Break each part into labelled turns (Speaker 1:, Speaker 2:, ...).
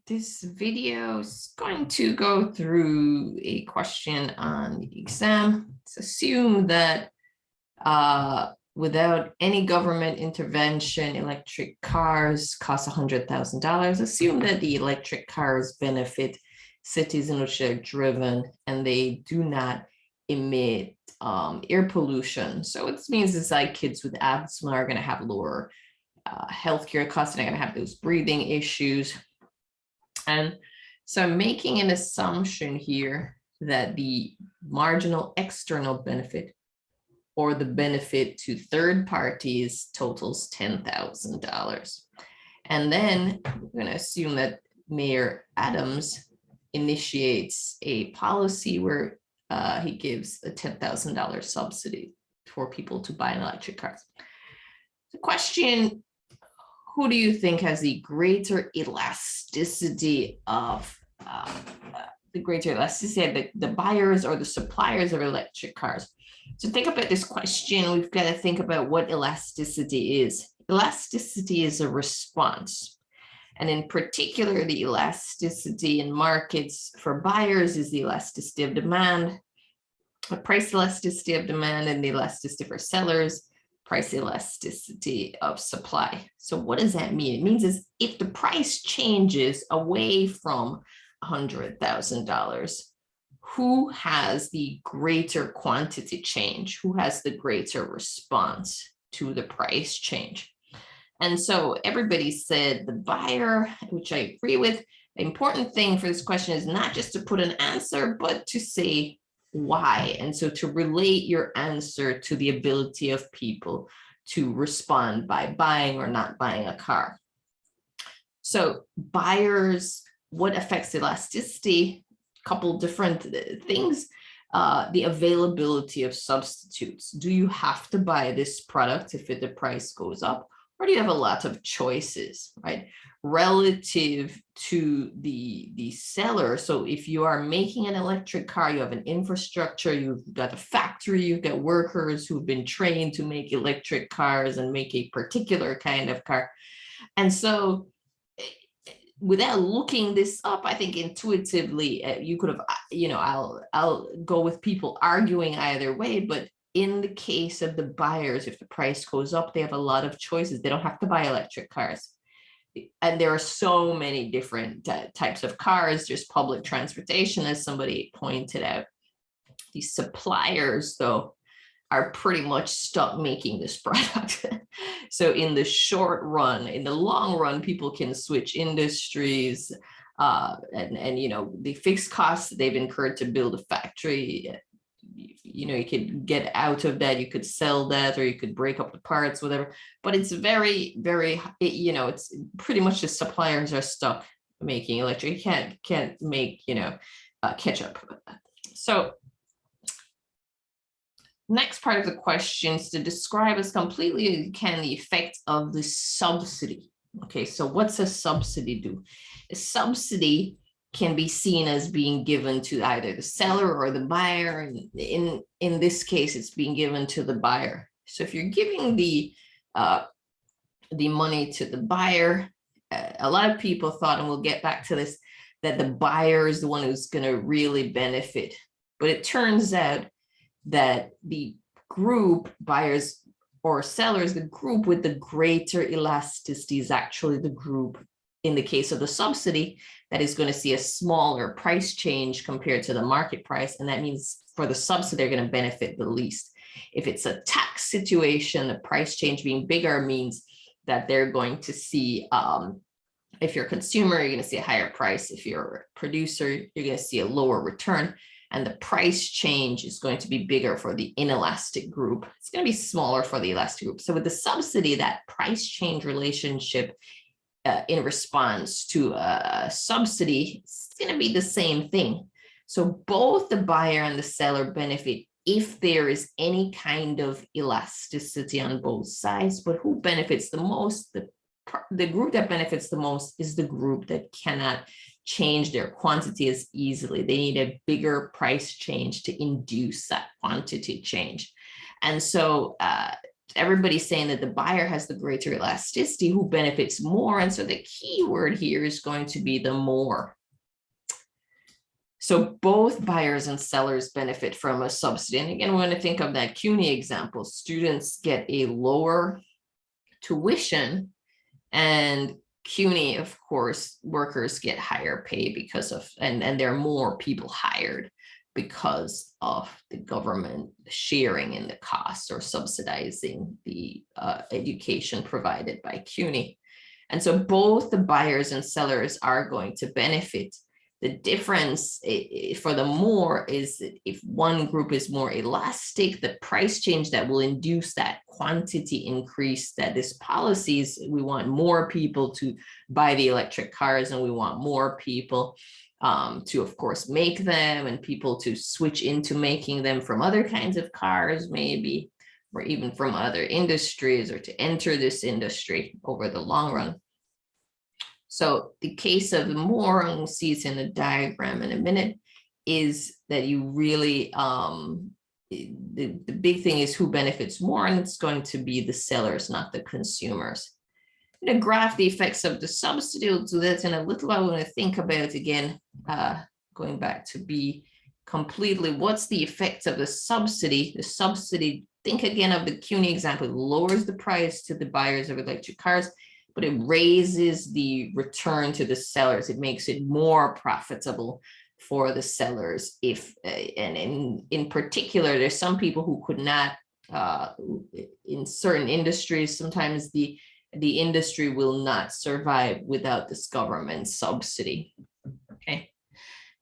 Speaker 1: This video is going to go through a question on the exam. Let's assume that without any government intervention, electric cars cost $100,000. Assume that the electric cars benefit cities in which they're driven and they do not emit air pollution. So it means it's like kids with asthma are going to have lower healthcare costs, and they're going to have those breathing issues. And so I'm making an assumption here that the marginal external benefit or the benefit to third parties totals $10,000. And then we're going to assume that Mayor Adams initiates a policy where he gives a $10,000 subsidy for people to buy an electric car. The question: who do you think has the greater elasticity of the buyers or the suppliers of electric cars? So think about this question. We've got to think about what elasticity is. Elasticity is a response. And in particular, the elasticity in markets for buyers is the elasticity of demand, the price elasticity of demand, and the elasticity for sellers, price elasticity of supply. So what does that mean? It means is if the price changes away from $100,000, who has the greater quantity change? Who has the greater response to the price change? And so everybody said the buyer, which I agree with. The important thing for this question is not just to put an answer, but to say why. And so to relate your answer to the ability of people to respond by buying or not buying a car. So buyers, what affects elasticity? A couple different things. The availability of substitutes. Do you have to buy this product if the price goes up? Or do you have a lot of choices, right? Relative to the seller. So if you are making an electric car, you have an infrastructure, you've got a factory, you've got workers who've been trained to make electric cars and make a particular kind of car. And so without looking this up, I think intuitively you could have, I'll go with people arguing either way, but in the case of the buyers, if the price goes up, they have a lot of choices. They don't have to buy electric cars. And there are so many different types of cars. There's public transportation, as somebody pointed out. The suppliers, though, are pretty much stuck making this product. So in the short run, in the long run, people can switch industries and the fixed costs they've incurred to build a factory. You could get out of that, you could sell that, or you could break up the parts, whatever. But it's very, very, it's pretty much the suppliers are stuck making electric. You can't make, ketchup. So next part of the question is to describe as completely as you can the effect of the subsidy. Okay, so what's a subsidy do? A subsidy can be seen as being given to either the seller or the buyer. And in this case, it's being given to the buyer. So if you're giving the money to the buyer, a lot of people thought, and we'll get back to this, that the buyer is the one who's going to really benefit. But it turns out that the group, buyers or sellers, the group with the greater elasticity is actually the group, in the case of the subsidy, that is going to see a smaller price change compared to the market price. And that means for the subsidy, they're going to benefit the least. If it's a tax situation, the price change being bigger means that they're going to see, if you're a consumer, you're going to see a higher price. If you're a producer, you're going to see a lower return. And the price change is going to be bigger for the inelastic group. It's going to be smaller for the elastic group. So with the subsidy, that price change relationship in response to a subsidy, it's going to be the same thing. So both the buyer and the seller benefit if there is any kind of elasticity on both sides. But who benefits the most? The group that benefits the most is the group that cannot change their quantity as easily. They need a bigger price change to induce that quantity change. And so everybody's saying that the buyer has the greater elasticity, who benefits more. And so the key word here is going to be the more. So both buyers and sellers benefit from a subsidy. And again, we're going to think of that CUNY example. Students get a lower tuition, and CUNY, of course, workers get higher pay because of, and there are more people hired because of the government sharing in the cost or subsidizing the education provided by CUNY. And so both the buyers and sellers are going to benefit. The difference for the more is if one group is more elastic, the price change that will induce that quantity increase, that this policies, we want more people to buy the electric cars, and we want more people to, of course, make them, and people to switch into making them from other kinds of cars, maybe, or even from other industries, or to enter this industry over the long run. So the case of the more, and we'll see it in the diagram in a minute, is that you really, the big thing is who benefits more, and it's going to be the sellers, not the consumers. I'm going to graph the effects of the subsidy. We'll do that in a little while. We're going to think about, again, going back to be completely, what's the effect of the subsidy? The subsidy, think again of the CUNY example, it lowers the price to the buyers of electric cars, but it raises the return to the sellers. It makes it more profitable for the sellers. If, and in particular, there's some people who could not, in certain industries, sometimes the industry will not survive without this government subsidy, okay?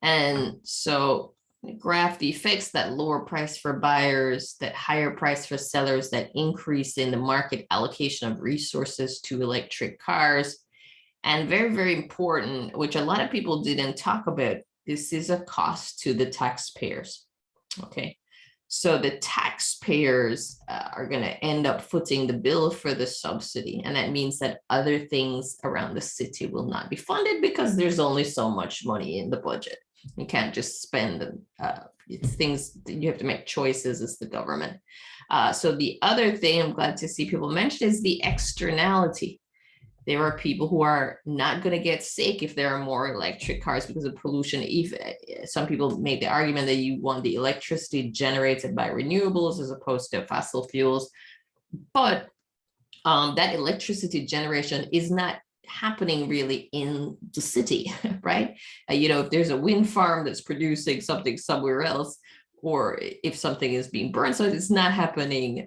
Speaker 1: And so graph the effects, that lower price for buyers, that higher price for sellers, that increase in the market allocation of resources to electric cars. And very, very important, which a lot of people didn't talk about, this is a cost to the taxpayers, okay? So the taxpayers are going to end up footing the bill for the subsidy. And that means that other things around the city will not be funded because there's only so much money in the budget. You can't just spend it's things that you have to make choices as the government. So the other thing I'm glad to see people mention is the externality. There are people who are not going to get sick if there are more electric cars because of pollution. Some people make the argument that you want the electricity generated by renewables as opposed to fossil fuels. But that electricity generation is not happening really in the city, right? You know, if there's a wind farm that's producing something somewhere else, or if something is being burned, so it's not happening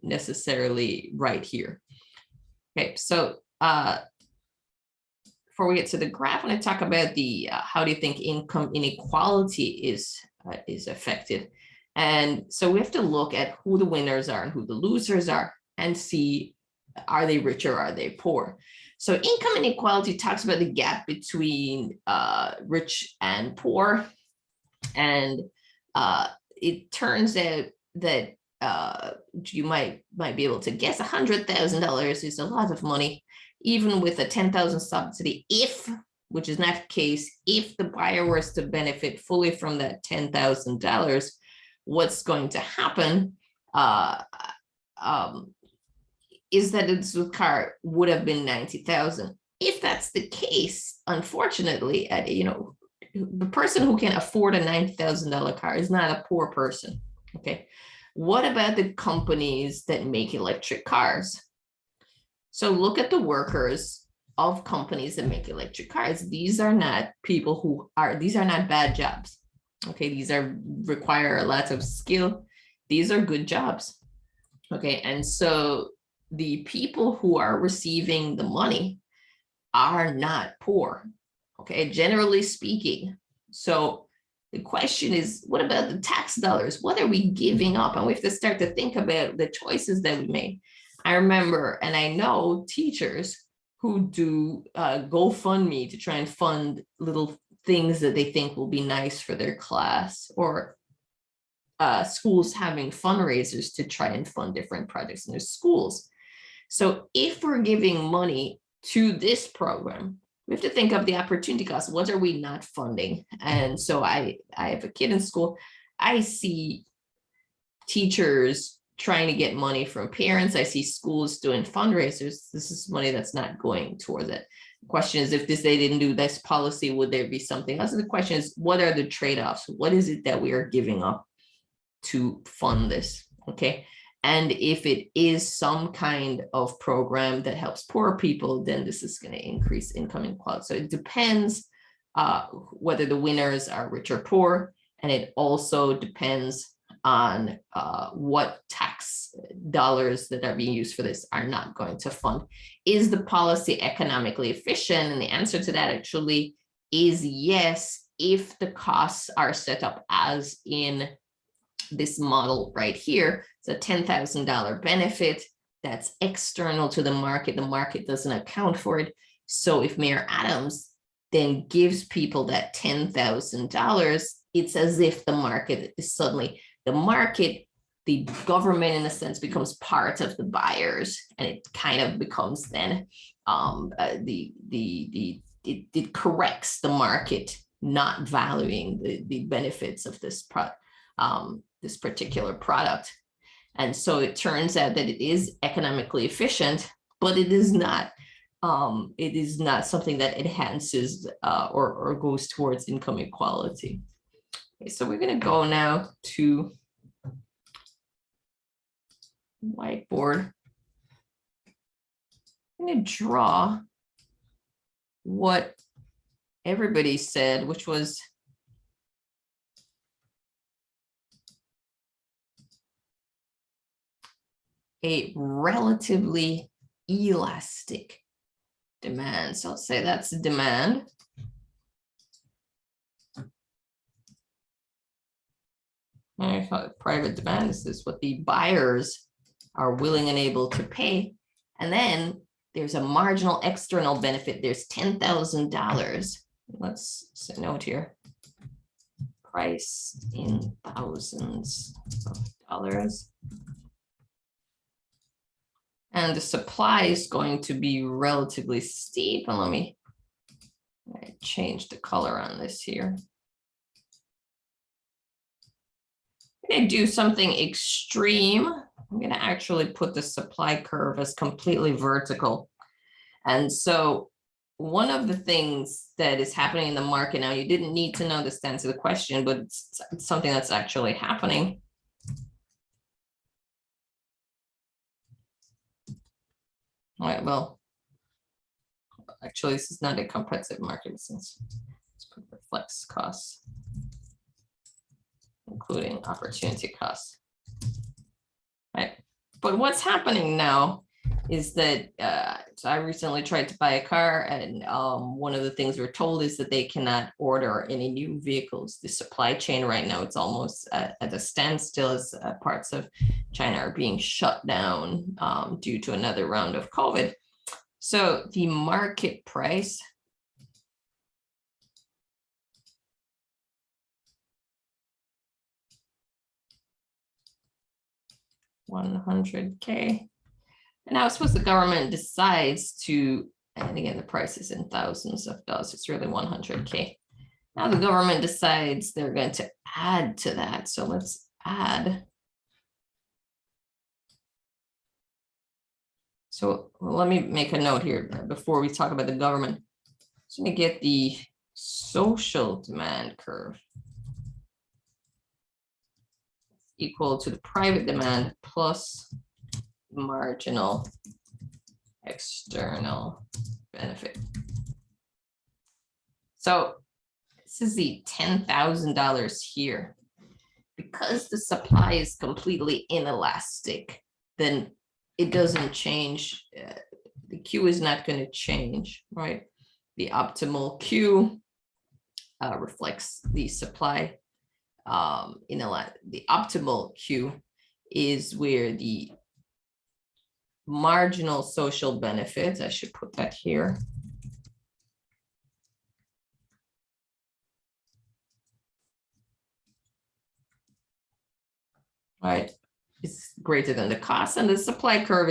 Speaker 1: necessarily right here. Okay, so before we get to the graph, I want to talk about the how do you think income inequality is affected? And so we have to look at who the winners are and who the losers are, and see, are they rich or are they poor? So income inequality talks about the gap between rich and poor, and it turns out that you might be able to guess $100,000 is a lot of money, even with a $10,000 subsidy, which is not the case, if the buyer was to benefit fully from that $10,000, what's going to happen is that its car would have been $90,000. If that's the case, unfortunately, you know, the person who can afford a $90,000 car is not a poor person, okay? What about the companies that make electric cars? So look at the workers of companies that make electric cars. These are not people who are, these are not bad jobs. Okay, these require a lot of skill. These are good jobs. Okay, and so the people who are receiving the money are not poor. Okay, generally speaking. So the question is, what about the tax dollars? What are we giving up? And we have to start to think about the choices that we made. I remember, and I know teachers who do GoFundMe to try and fund little things that they think will be nice for their class, or schools having fundraisers to try and fund different projects in their schools. So if we're giving money to this program, we have to think of the opportunity cost. What are we not funding? And so I have a kid in school. I see teachers trying to get money from parents. I see schools doing fundraisers. This is money that's not going towards it. The question is, if they didn't do this policy, would there be something else? The question is, what are the trade-offs? What is it that we are giving up to fund this? Okay. And if it is some kind of program that helps poor people, then this is going to increase income inequality. So it depends whether the winners are rich or poor. And it also depends on what tax dollars that are being used for this are not going to fund. Is the policy economically efficient? And the answer to that actually is yes, if the costs are set up as in this model right here. It's a $10,000 benefit that's external to the market. The market doesn't account for it. So if Mayor Adams then gives people that $10,000, it's as if the market is suddenly, the government in a sense becomes part of the buyers, and it kind of becomes then it corrects the market not valuing the benefits of this this particular product. And so it turns out that it is economically efficient, but it is not something that enhances or goes towards income equality. Okay, so we're going to go now to whiteboard. I'm going to draw what everybody said, which was a relatively elastic demand. So let's say that's demand. Private demand is what the buyers are willing and able to pay. And then there's a marginal external benefit. There's $10,000. Let's say note here. Price in thousands of dollars. And the supply is going to be relatively steep. And let me change the color on this here. I'm going to do something extreme. I'm going to actually put the supply curve as completely vertical. And so one of the things that is happening in the market now, you didn't need to know this to answer the question, but it's something that's actually happening. All right, well, actually, this is not a competitive market since let's put reflects costs, including opportunity costs. Right. But what's happening now is that so I recently tried to buy a car, and one of the things we're told is that they cannot order any new vehicles. The supply chain right now, it's almost at a standstill as parts of China are being shut down due to another round of COVID. So the market price $100K. And now suppose the government decides to, and again, the price is in thousands of dollars, it's really 100K. Now the government decides they're going to add to that. So let's add. So let me make a note here before we talk about the government. So I'm going to get the social demand curve equal to the private demand plus marginal external benefit. So this is the $10,000 here. Because the supply is completely inelastic, then it doesn't change. The Q is not going to change, right? The optimal Q reflects the supply. The optimal Q is where the marginal social benefits, I should put that here. Right, is greater than the cost, and the supply curve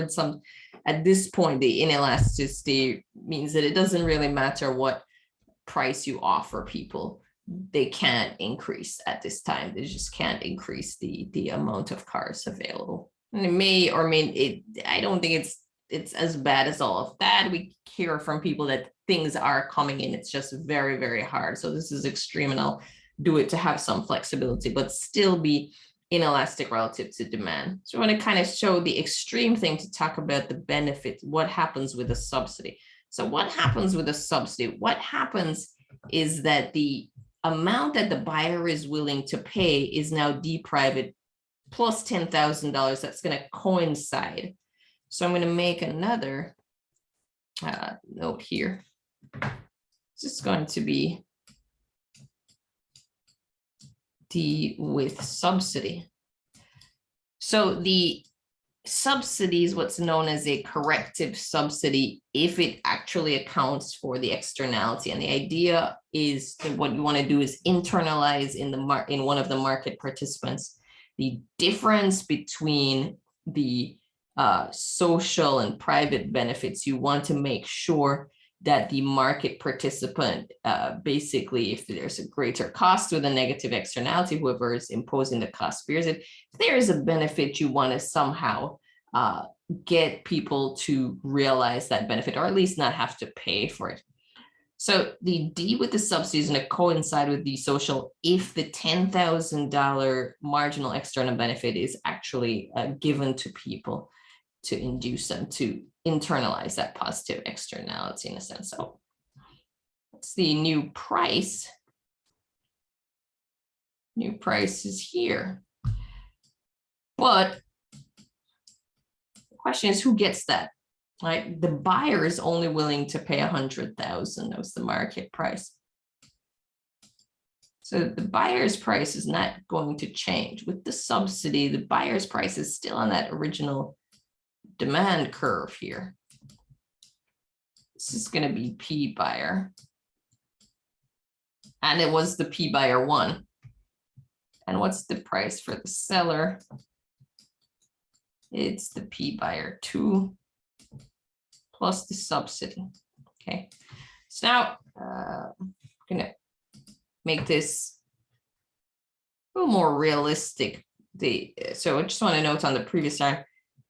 Speaker 1: at this point, the inelasticity means that it doesn't really matter what price you offer people. They can't increase at this time. They just can't increase the amount of cars available. And it may or may, I don't think it's as bad as all of that. We hear from people that things are coming in. It's just very, very hard. So this is extreme, and I'll do it to have some flexibility, but still be inelastic relative to demand. So I want to kind of show the extreme thing to talk about the benefit, what happens with a subsidy. So what happens with a subsidy? What happens is that the amount that the buyer is willing to pay is now deprived plus $10,000. That's going to coincide. So I'm going to make another note here. This is going to be D with subsidy. So the subsidy is what's known as a corrective subsidy if it actually accounts for the externality. And the idea is that what you want to do is internalize in one of the market participants the difference between the social and private benefits. You want to make sure that the market participant, basically, if there's a greater cost with a negative externality, whoever is imposing the cost bears it. If there is a benefit, you want to somehow get people to realize that benefit, or at least not have to pay for it. So the D with the subsidy is going to coincide with the social if the $10,000 marginal external benefit is actually given to people to induce them to internalize that positive externality in a sense. So it's the new price. New price is here. But the question is, who gets that? Right? The buyer is only willing to pay 100,000. That was the market price. So the buyer's price is not going to change. With the subsidy, the buyer's price is still on that original demand curve here. This is going to be P buyer. And it was the P buyer 1. And what's the price for the seller? It's the P buyer 2 plus the subsidy. Okay. So now I'm going to make this a little more realistic. So I just want to note on the previous slide,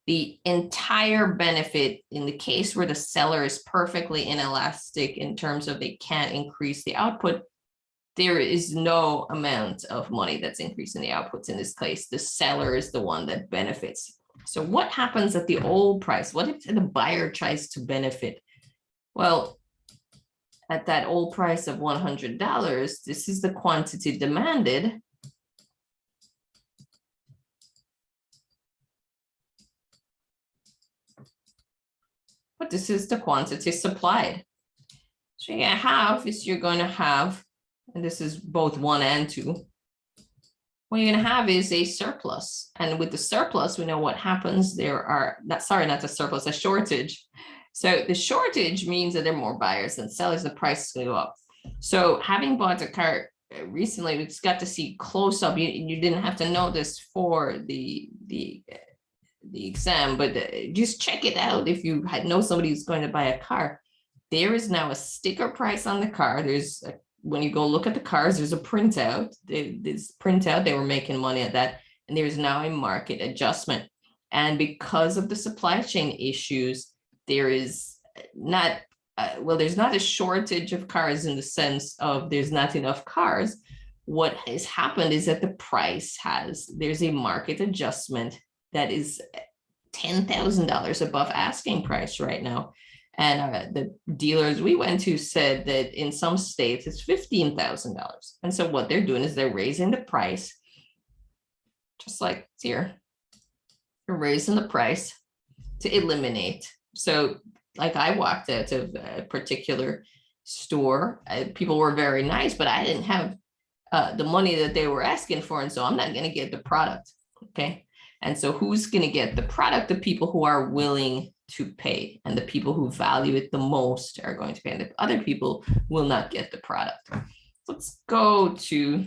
Speaker 1: the entire benefit in the case where the seller is perfectly inelastic in terms of they can't increase the output, there is no amount of money that's increasing the outputs in this case. The seller is the one that benefits. So what happens at the old price? What if the buyer tries to benefit? Well, at that old price of $100, this is the quantity demanded. But this is the quantity supplied. So you're going to have, and this is both 1 and 2, what you're going to have is a surplus. And with the surplus, we know what happens. There are, not a surplus, a shortage. So the shortage means that there are more buyers than sellers, the price is going to go up. So having bought a car recently, we just got to see close up. You didn't have to know this for the exam, but just check it out. If you know somebody who's going to buy a car, there is now a sticker price on the car. When you go look at the cars, there's a printout. This printout, they were making money at that. And there's now a market adjustment. And because of the supply chain issues, there is not, there's not a shortage of cars in the sense of there's not enough cars. What has happened is that there's a market adjustment that is $10,000 above asking price right now. And the dealers we went to said that in some states it's $15,000. And so what they're doing is they're raising the price, just like here. They're raising the price to eliminate. So like I walked out of a particular store, people were very nice, but I didn't have the money that they were asking for. And so I'm not going to get the product. Okay. And so who's going to get the product? The people who are willing to pay, and the people who value it the most are going to pay, and the other people will not get the product. Let's go to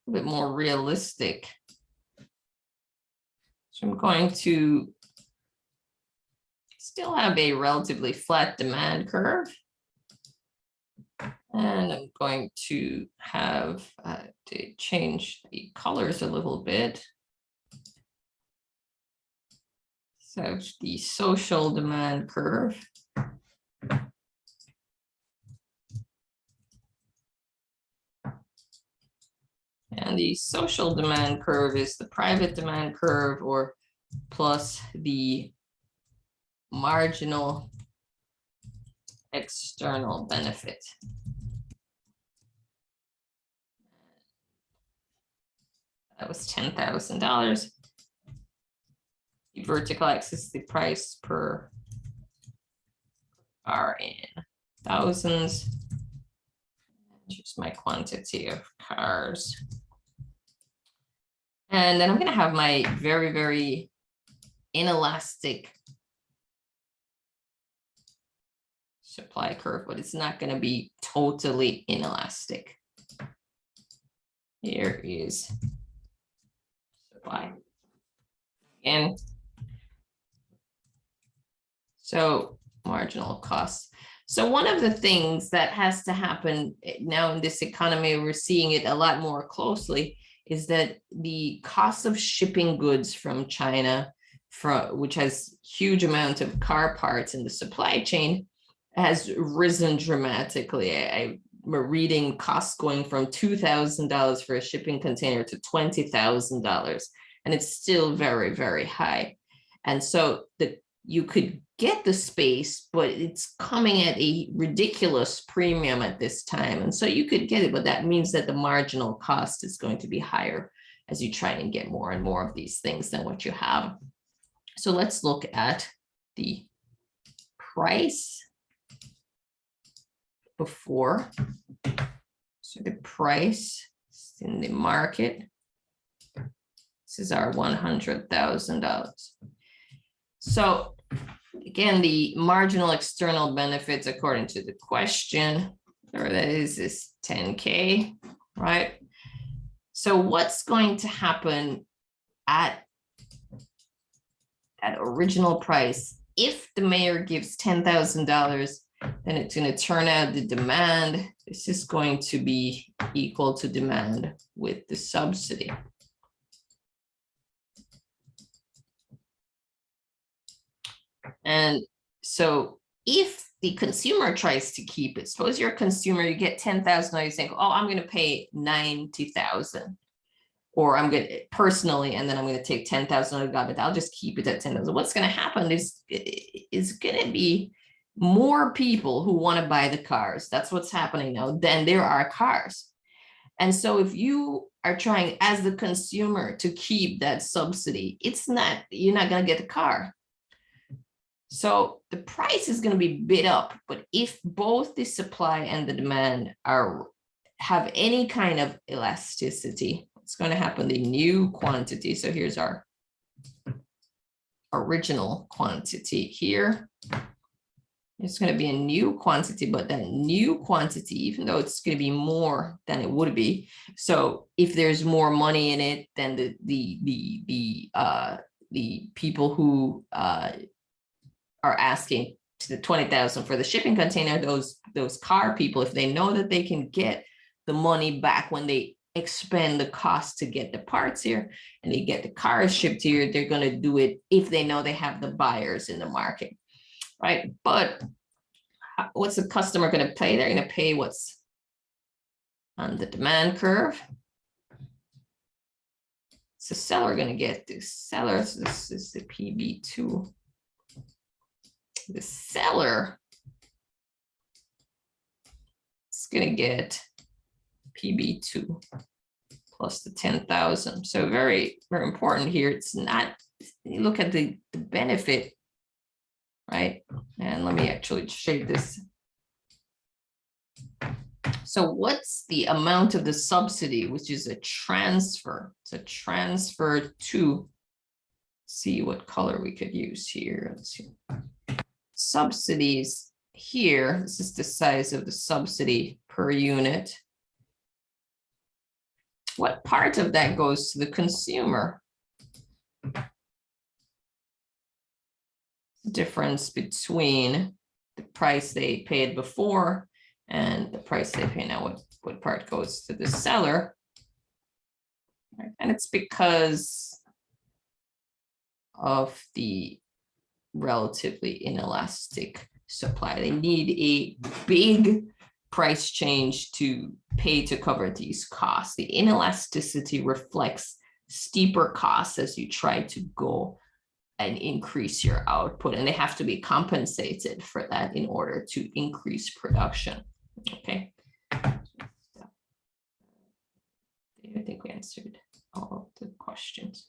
Speaker 1: a bit more realistic. So I'm going to still have a relatively flat demand curve. And I'm going to have to change the colors a little bit. So the social demand curve. And the social demand curve is the private demand curve, or plus the marginal external benefit. That was $10,000. The vertical axis is the price per car in thousands. Just my quantity of cars. And then I'm going to have my very, very inelastic supply curve, but it's not going to be totally inelastic. Here is supply. And so marginal costs. So one of the things that has to happen now in this economy, we're seeing it a lot more closely, is that the cost of shipping goods from China, which has huge amount of car parts in the supply chain, has risen dramatically. I'm reading costs going from $2,000 for a shipping container to $20,000, and it's still very, very high. And so you could get the space, but it's coming at a ridiculous premium at this time. And so you could get it, but that means that the marginal cost is going to be higher as you try and get more and more of these things than what you have. So let's look at the price before. So the price in the market, this is our $100,000. So again, the marginal external benefits, according to the question, or that is this 10K, right? So what's going to happen at that original price? If the mayor gives $10,000, then it's going to turn out the demand. This is going to be equal to demand with the subsidy. And so if the consumer tries to keep it, suppose you're a consumer, you get $10,000, you think, oh, I'm going to pay $90,000, or I'm going to personally, and then I'm going to take $10,000, but I'll just keep it at $10,000. What's going to happen is going to be more people who want to buy the cars. That's what's happening now. Then there are cars. And so if you are trying as the consumer to keep that subsidy, you're not going to get the car. So the price is going to be bid up, but if both the supply and the demand have any kind of elasticity, it's going to happen the new quantity. So here's our original quantity here. It's going to be a new quantity, but that new quantity, even though it's going to be more than it would be. So if there's more money in it, then the people who are asking to the 20,000 for the shipping container, those car people, if they know that they can get the money back when they expend the cost to get the parts here and they get the cars shipped here, they're going to do it if they know they have the buyers in the market, right? But what's the customer going to pay? They're going to pay what's on the demand curve. So seller going to get the seller. So this is the PB2. The seller is going to get PB2 plus the 10,000. So very, very important here. It's not, you look at the benefit, right? And let me actually shade this. So what's the amount of the subsidy, which is a transfer? It's a transfer to, see what color we could use here. Let's see. Subsidies here, this is the size of the subsidy per unit. What part of that goes to the consumer? The difference between the price they paid before and the price they pay now, what part goes to the seller. Right? And it's because of the relatively inelastic supply. They need a big price change to pay to cover these costs. The inelasticity reflects steeper costs as you try to go and increase your output, and they have to be compensated for that in order to increase production. Okay. I think we answered all of the questions.